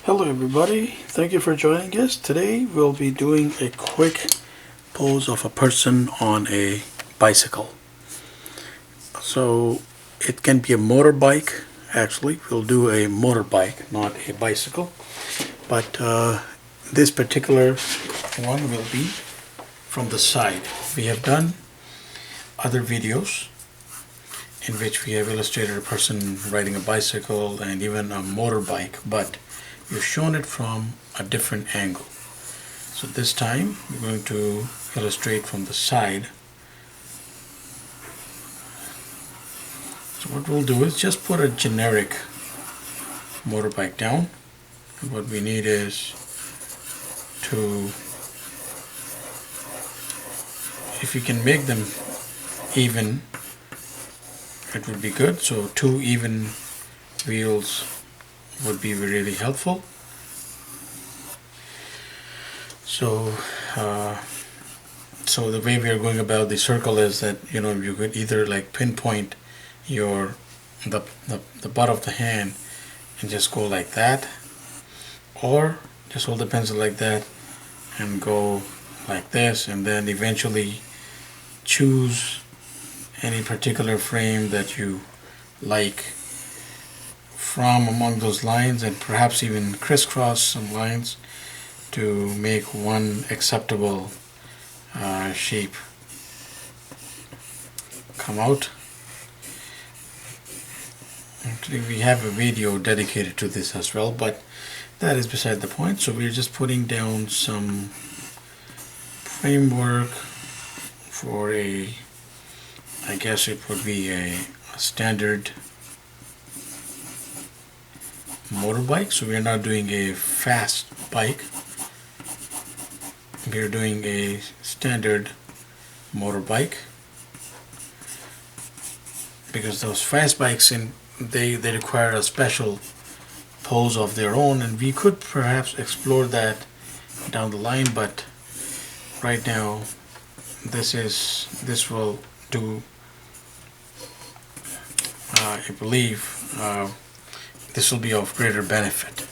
Hello everybody, thank you for joining us. Today we'll be doing a quick pose of a person on a bicycle. So it can be a motorbike. Actually, we'll do a motorbike, not a bicycle. But this particular one will be from the side. We have done other videos in which we have illustrated a person riding a bicycle and even a motorbike, but we've shown it from a different angle. So this time we're going to illustrate from the side. So what we'll do is just put a generic motorbike down. And what we need is to, if you can make them even, it would be good. So 2 even wheels would be really helpful. So the way we are going about the circle is that you could either like pinpoint the butt of the hand and just go like that, or just hold the pencil like that and go like this, and then eventually choose any particular frame that you like from among those lines, and perhaps even crisscross some lines to make one acceptable shape come out. Actually, we have a video dedicated to this as well, but that is beside the point. So we're just putting down some framework for I guess it would be a standard motorbike. So we're not doing a fast bike, we're doing a standard motorbike, because those fast bikes they require a special pose of their own, and we could perhaps explore that down the line, but right now this will do. I believe this will be of greater benefit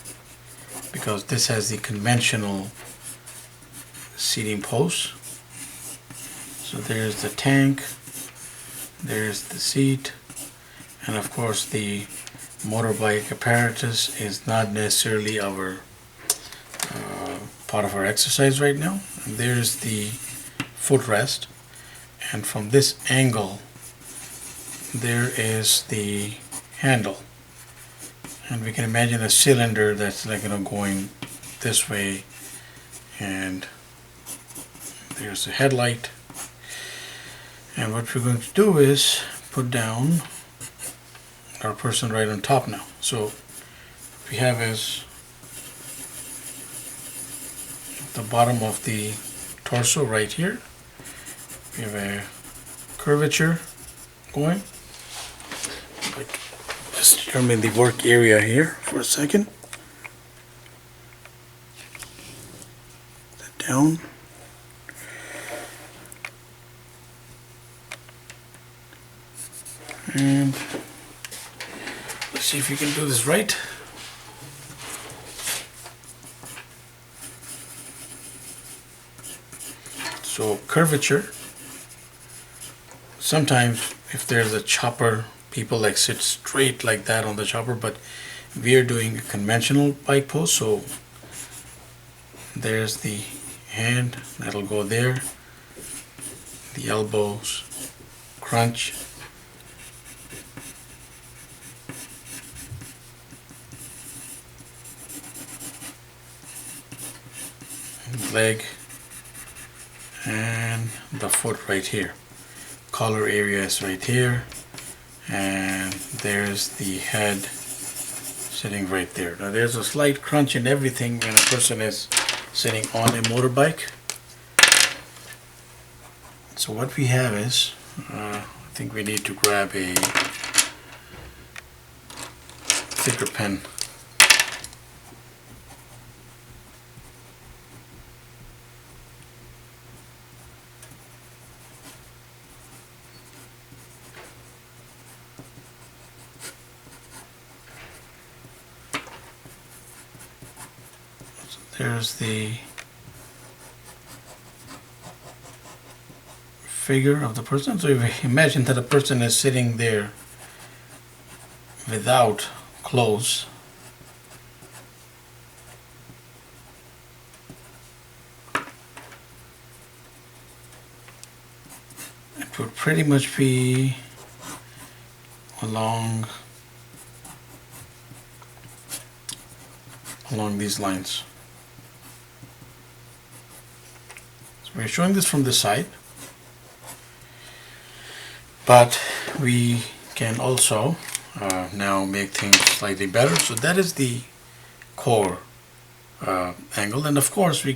because this has the conventional seating pose. So there's the tank, there's the seat, and of course the motorbike apparatus is not necessarily our part of our exercise right now. And there's the footrest, and from this angle there is the handle, and we can imagine a cylinder that's like going this way, and there's the headlight. And what we're going to do is put down our person right on top now. So what we have is the bottom of the torso right here. We have a curvature going. Just determine the work area here for a second. Put that down. And let's see if we can do this right. So curvature, sometimes if there's a chopper, people like sit straight like that on the chopper, but we are doing a conventional bike pose. So there's the hand, that'll go there, the elbows, crunch, leg, and the foot right here. Collar area is right here, and there's the head sitting right there. Now there's a slight crunch in everything when a person is sitting on a motorbike. So what we have is, I think we need to grab a thicker pen. there's the figure of the person. So if you imagine that a person is sitting there without clothes, it would pretty much be along these lines. So we're showing this from the side, but we can also now make things slightly better. So that is the core angle, and of course we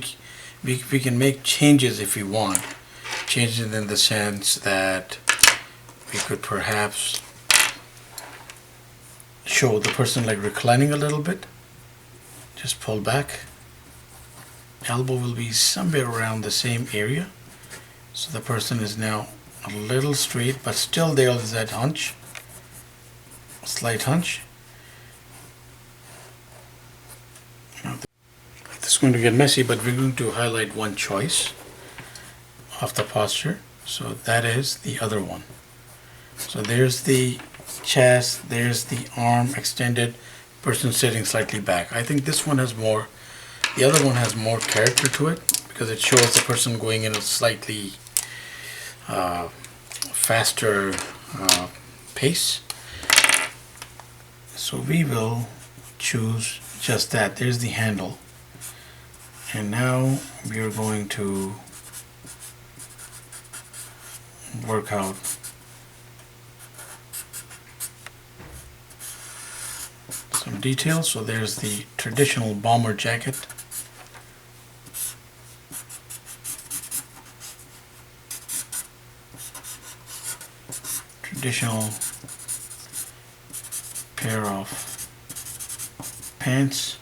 can make changes if we want. Changes in the sense that we could perhaps show the person like reclining a little bit. Just pull back. Elbow will be somewhere around the same area. So the person is now a little straight, but still there is that hunch, slight hunch. Now, this is going to get messy, but we're going to highlight one choice of the posture. So that is the other one. So there's the chest, there's the arm extended, person sitting slightly back. I think this one has more, the other one has more character to it because it shows the person going in a slightly faster pace. So we will choose just that. There's the handle. And now we are going to work out some details. So there's the traditional bomber jacket. Traditional pair of pants.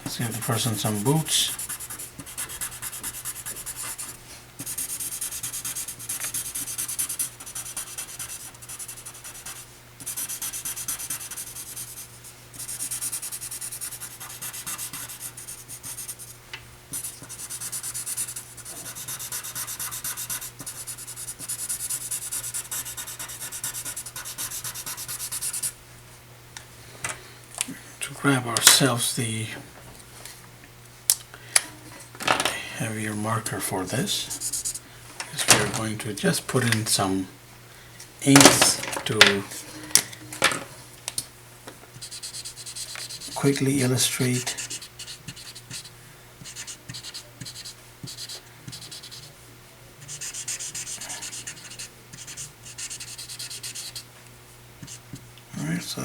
Let's give the person some boots. To grab ourselves the heavier marker for this, because we're going to just put in some inks to quickly illustrate alright, so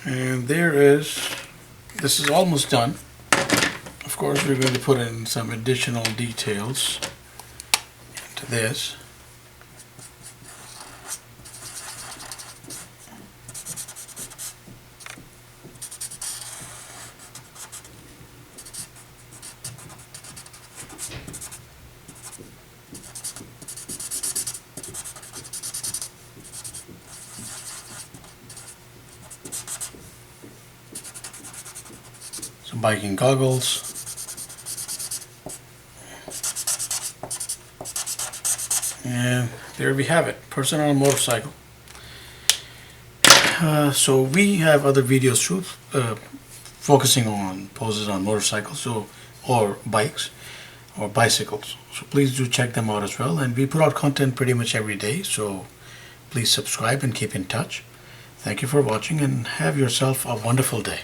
and there is, this is almost done. Of course, we're going to put in some additional details into this. Some biking goggles. And there we have it, person on a motorcycle. So we have other videos too, focusing on poses on motorcycles or bikes or bicycles. So please do check them out as well. And we put out content pretty much every day, so please subscribe and keep in touch. Thank you for watching and have yourself a wonderful day.